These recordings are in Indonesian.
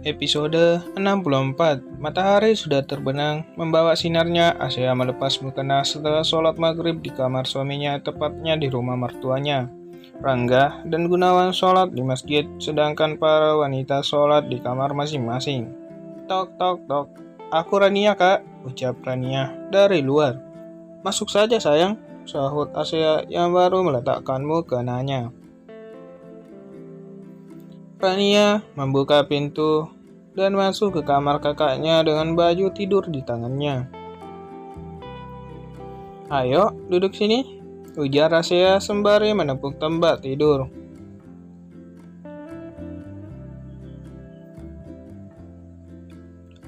Episode 64. Matahari sudah terbenam, membawa sinarnya. Asya melepas mukena setelah sholat maghrib di kamar suaminya, tepatnya di rumah mertuanya. Rangga dan Gunawan sholat di masjid, sedangkan para wanita sholat di kamar masing-masing. Tok tok tok. Aku Rania kak, ucap Rania dari luar. Masuk saja sayang, sahut Asya yang baru meletakkan mukenanya. Rania membuka pintu dan masuk ke kamar kakaknya dengan baju tidur di tangannya. Ayo, duduk sini, ujar Rasya sembari menepuk tempat tidur.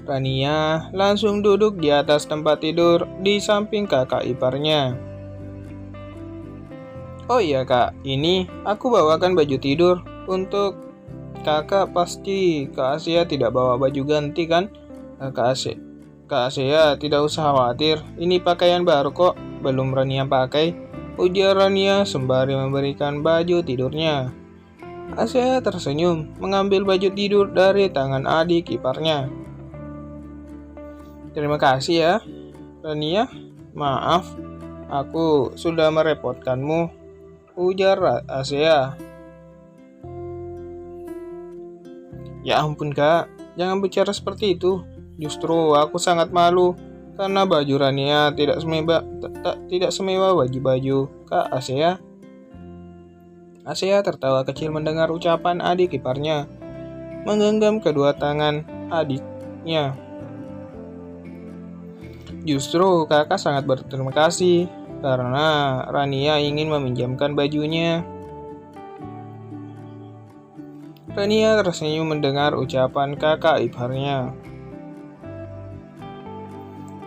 Rania langsung duduk di atas tempat tidur di samping kakak iparnya. Oh iya kak, ini aku bawakan baju tidur untuk kakak. Pasti Kak Asia tidak bawa baju ganti kan? Kak Asia tidak usah khawatir, ini pakaian baru kok, belum Rania pakai, ujar Rania sembari memberikan baju tidurnya. Asia tersenyum mengambil baju tidur dari tangan adik iparnya. Terima kasih ya, Rania. Maaf, aku sudah merepotkanmu, ujar Asia. Ya ampun kak, jangan bicara seperti itu. Justru aku sangat malu karena baju Rania tidak semewah baju-baju Kak Asia. Asia tertawa kecil mendengar ucapan adik iparnya, menggenggam kedua tangan adiknya. Justru kakak sangat berterima kasih karena Rania ingin meminjamkan bajunya. Rania tersenyum mendengar ucapan kakak iparnya.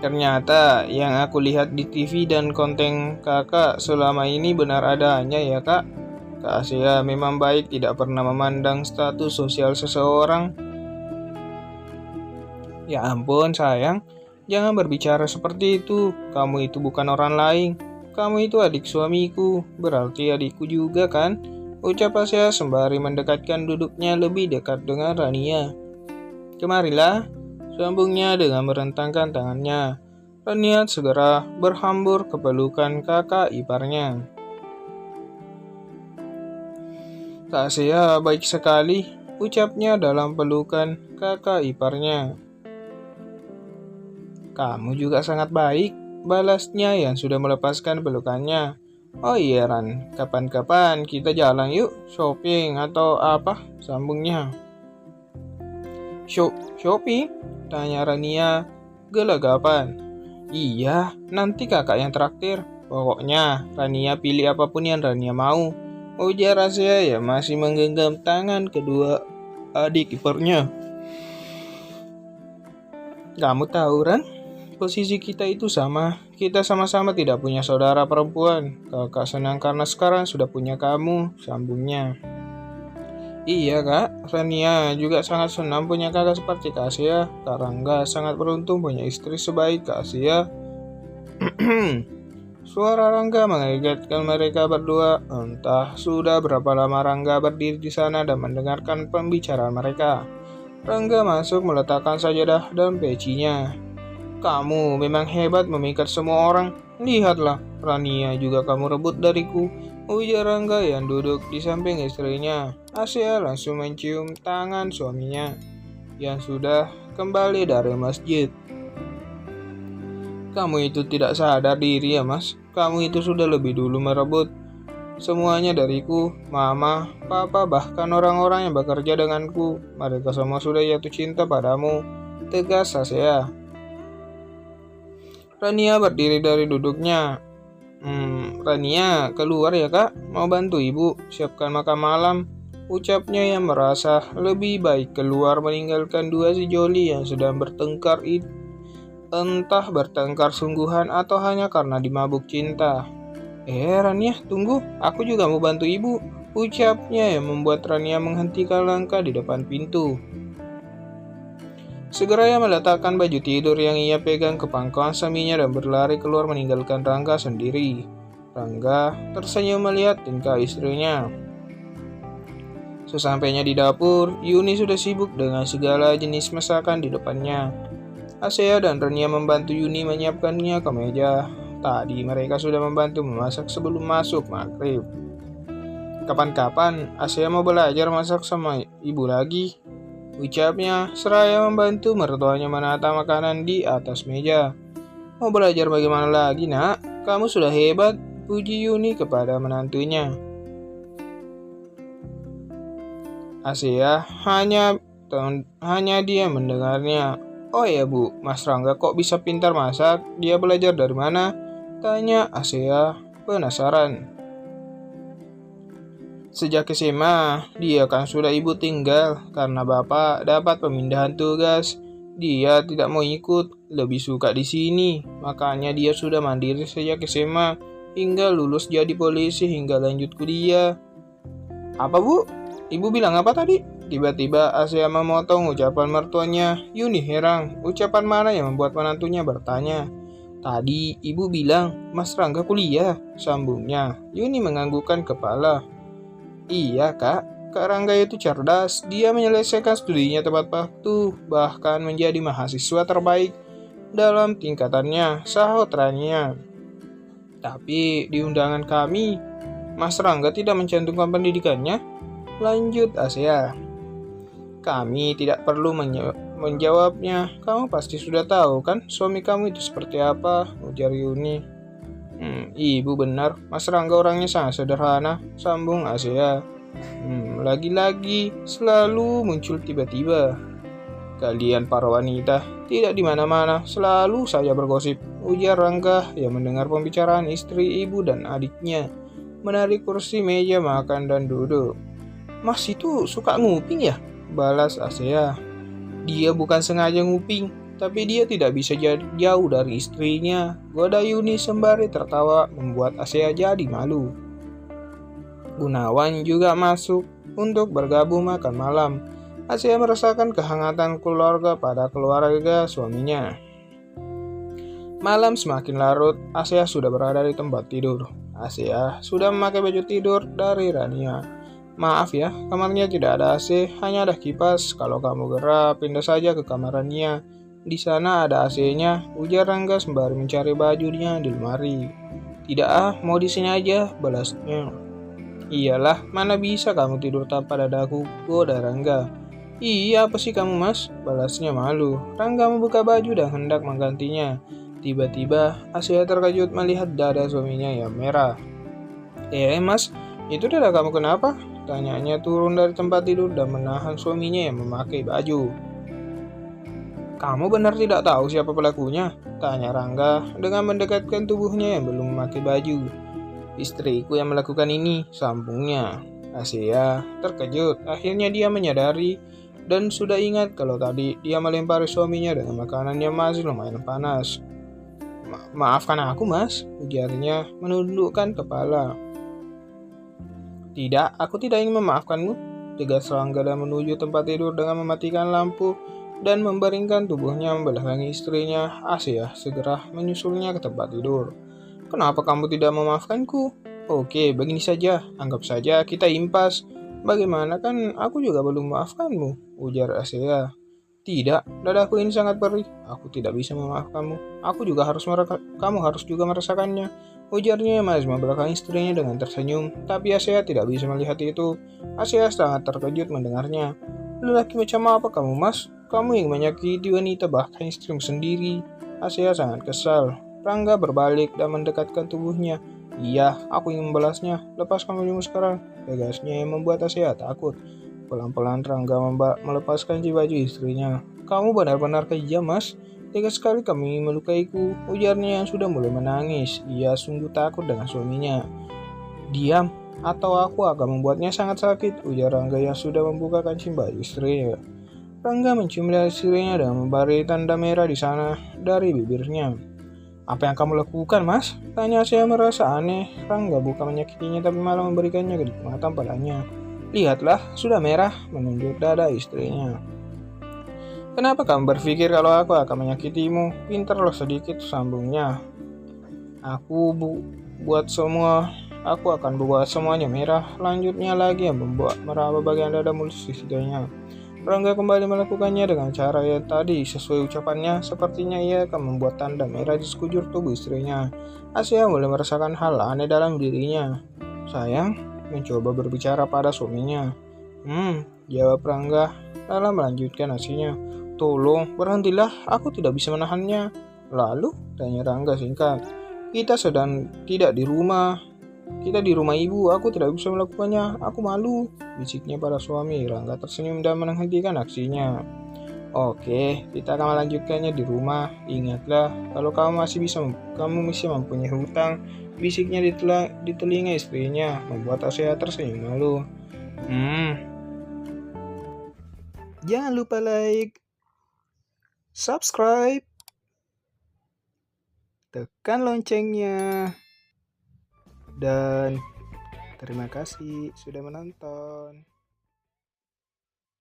Ternyata yang aku lihat di TV dan konten kakak selama ini benar adanya ya kak. Kak Asia memang baik, tidak pernah memandang status sosial seseorang. Ya ampun sayang, jangan berbicara seperti itu. Kamu itu bukan orang lain. Kamu itu adik suamiku, berarti adikku juga kan? Ucap Asya sembari mendekatkan duduknya lebih dekat dengan Rania. Kemarilah, sambungnya dengan merentangkan tangannya. Rania segera berhambur ke pelukan kakak iparnya. Kak Asya baik sekali, ucapnya dalam pelukan kakak iparnya. Kamu juga sangat baik, balasnya yang sudah melepaskan pelukannya. Oh iya Ran, kapan-kapan kita jalan yuk, shopping atau apa, sambungnya. Shopping? Tanya Rania gelagapan. Iya, nanti kakak yang traktir. Pokoknya Rania pilih apapun yang Rania mau, ujar Asya yang masih menggenggam tangan kedua adik iparnya. Kamu tahu Ran, posisi kita itu sama. Kita sama-sama tidak punya saudara perempuan. Kakak senang karena sekarang sudah punya kamu, sambungnya. Iya kak, Rania juga sangat senang punya kakak seperti Kak Asia. Kak Rangga sangat beruntung punya istri sebaik Kak Asia. Suara Rangga mengagetkan mereka berdua. Entah sudah berapa lama Rangga berdiri di sana dan mendengarkan pembicaraan mereka. Rangga masuk meletakkan sajadah dan pecinya. Kamu memang hebat memikat semua orang. Lihatlah, Rania juga kamu rebut dariku, ujar Rangga yang duduk di samping istrinya. Asya langsung mencium tangan suaminya yang sudah kembali dari masjid. Kamu itu tidak sadar diri ya mas. Kamu itu sudah lebih dulu merebut semuanya dariku, mama, papa, bahkan orang-orang yang bekerja denganku. Mereka semua sudah jatuh cinta padamu, tegas Asya. Rania berdiri dari duduknya. Rania keluar ya kak, mau bantu ibu siapkan makan malam, ucapnya yang merasa lebih baik keluar meninggalkan dua si joli yang sedang bertengkar itu. Entah bertengkar sungguhan atau hanya karena dimabuk cinta. Rania tunggu, aku juga mau bantu ibu, ucapnya yang membuat Rania menghentikan langkah di depan pintu. Segera ia meletakkan baju tidur yang ia pegang ke pangkuan suaminya dan berlari keluar meninggalkan Rangga sendiri. Rangga tersenyum melihat tingkah istrinya. Sesampainya di dapur, Yuni sudah sibuk dengan segala jenis masakan di depannya. Asea dan Renia membantu Yuni menyiapkannya ke meja. Tadi mereka sudah membantu memasak sebelum masuk maghrib. Kapan-kapan Asea mau belajar masak sama ibu lagi, ucapnya seraya membantu mertuanya menata makanan di atas meja. Mau belajar bagaimana lagi, nak? Kamu sudah hebat, puji Yuni kepada menantunya. Asea hanya dia mendengarnya. Oh ya bu, Mas Rangga kok bisa pintar masak? Dia belajar dari mana? Tanya Asea penasaran. Sejak SMA, dia kan sudah ibu tinggal karena bapak dapat pemindahan tugas. Dia tidak mau ikut, lebih suka di sini. Makanya dia sudah mandiri sejak SMA hingga lulus jadi polisi hingga lanjut kuliah. Apa bu? Ibu bilang apa tadi? Tiba-tiba Asea memotong ucapan mertuanya. Yuni heran, ucapan mana yang membuat menantunya bertanya. Tadi ibu bilang, Mas Rangga kuliah, sambungnya. Yuni menganggukkan kepala. Iya kak Rangga itu cerdas, dia menyelesaikan studinya tepat waktu, bahkan menjadi mahasiswa terbaik dalam tingkatannya, sahut Rania. Tapi di undangan kami, Mas Rangga tidak mencantumkan pendidikannya, lanjut Asea. Kami tidak perlu menjawabnya, kamu pasti sudah tahu kan suami kamu itu seperti apa, ujar Yuni. Ibu benar, Mas Rangga orangnya sangat sederhana, sambung Asea. Lagi-lagi selalu muncul tiba-tiba. Kalian para wanita tidak di mana-mana, selalu saja bergosip, ujar Rangga yang mendengar pembicaraan istri, ibu dan adiknya. Menarik kursi meja makan dan duduk. Mas itu suka nguping ya? Balas Asea. Dia bukan sengaja nguping, tapi dia tidak bisa jauh dari istrinya. Goda Yuni sembari tertawa membuat Asea jadi malu. Gunawan juga masuk untuk bergabung makan malam. Asea merasakan kehangatan keluarga pada keluarga suaminya. Malam semakin larut, Asea sudah berada di tempat tidur. Asea sudah memakai baju tidur dari Rania. Maaf ya, kamarnya tidak ada AC, hanya ada kipas. Kalau kamu gerah, pindah saja ke kamar Rania. Di sana ada AC-nya, ujar Rangga sembari mencari bajunya di lemari. Tidak mau di sini aja, balasnya. Iyalah, mana bisa kamu tidur tanpa dadaku, goda Rangga. Iya, apa sih kamu mas? Balasnya malu. Rangga membuka baju dan hendak menggantinya. Tiba-tiba, Asea terkejut melihat dada suaminya yang merah. Mas, itu dada kamu kenapa? Tanyanya turun dari tempat tidur dan menahan suaminya yang memakai baju. Kamu benar tidak tahu siapa pelakunya? Tanya Rangga dengan mendekatkan tubuhnya yang belum memakai baju. Istriku yang melakukan ini, sambungnya. Asea terkejut, akhirnya dia menyadari dan sudah ingat kalau tadi dia melempari suaminya dengan makanan yang masih lumayan panas. Maafkan aku mas, ujarnya menundukkan kepala. Tidak, aku tidak ingin memaafkanmu, tegas Rangga dan menuju tempat tidur dengan mematikan lampu dan membaringkan tubuhnya membelakangi istrinya. Asea segera menyusulnya ke tempat tidur. Kenapa kamu tidak memaafkanku? Oke, begini saja, anggap saja kita impas. Bagaimana kan aku juga belum memaafkanmu, ujar Asea. Tidak, dadaku ini sangat perih. Aku tidak bisa memaafkanmu. Kamu harus juga merasakannya. Ujarnya masih membelakangi istrinya dengan tersenyum, tapi Asea tidak bisa melihat itu. Asea sangat terkejut mendengarnya. Lelaki macam apa kamu mas? Kamu yang menyakiti wanita bahkan istrimu sendiri. Asea sangat kesal. Rangga berbalik dan mendekatkan tubuhnya. Iya, aku ingin membalasnya. Lepaskan bajumu sekarang. Tegasnya yang membuat Asea takut. Pelan-pelan Rangga melepaskan baju istrinya. Kamu benar-benar kejam mas. Tega sekali kamu melukaiku, ujarnya yang sudah mulai menangis. Ia sungguh takut dengan suaminya. Diam, atau aku akan membuatnya sangat sakit, ujar Rangga yang sudah membuka kancing baju istrinya. Rangga mencium lihat istrinya dan memberi tanda merah di sana dari bibirnya. Apa yang kamu lakukan, mas? Tanya saya merasa aneh. Rangga bukan menyakitinya tapi malah memberikannya kenikmatan padanya. Lihatlah, sudah merah, menunjuk dada istrinya. Kenapa kamu berpikir kalau aku akan menyakitimu? Pintar loh sedikit, sambungnya. Aku buat semua Aku akan buat semuanya merah. Lanjutnya lagi yang membuat meraba bagian dada mulus setidaknya. Rangga kembali melakukannya dengan cara yang tadi sesuai ucapannya. Sepertinya ia akan membuat tanda merah di sekujur tubuh istrinya. Asia mulai merasakan hal aneh dalam dirinya. Sayang, mencoba berbicara pada suaminya. Jawab Rangga dalam melanjutkan aksinya. Tolong, berhentilah, aku tidak bisa menahannya. Lalu, tanya Rangga singkat. Kita sedang tidak di rumah. Kita di rumah ibu, aku tidak bisa melakukannya. Aku malu, bisiknya pada suami. Rangga tersenyum dan menghentikan aksinya. Oke, kita akan melanjutkannya di rumah. Ingatlah, kalau kamu masih mempunyai hutang, bisiknya di telinga istrinya, membuat Asia tersenyum malu. Jangan lupa like, subscribe, tekan loncengnya, dan terima kasih sudah menonton.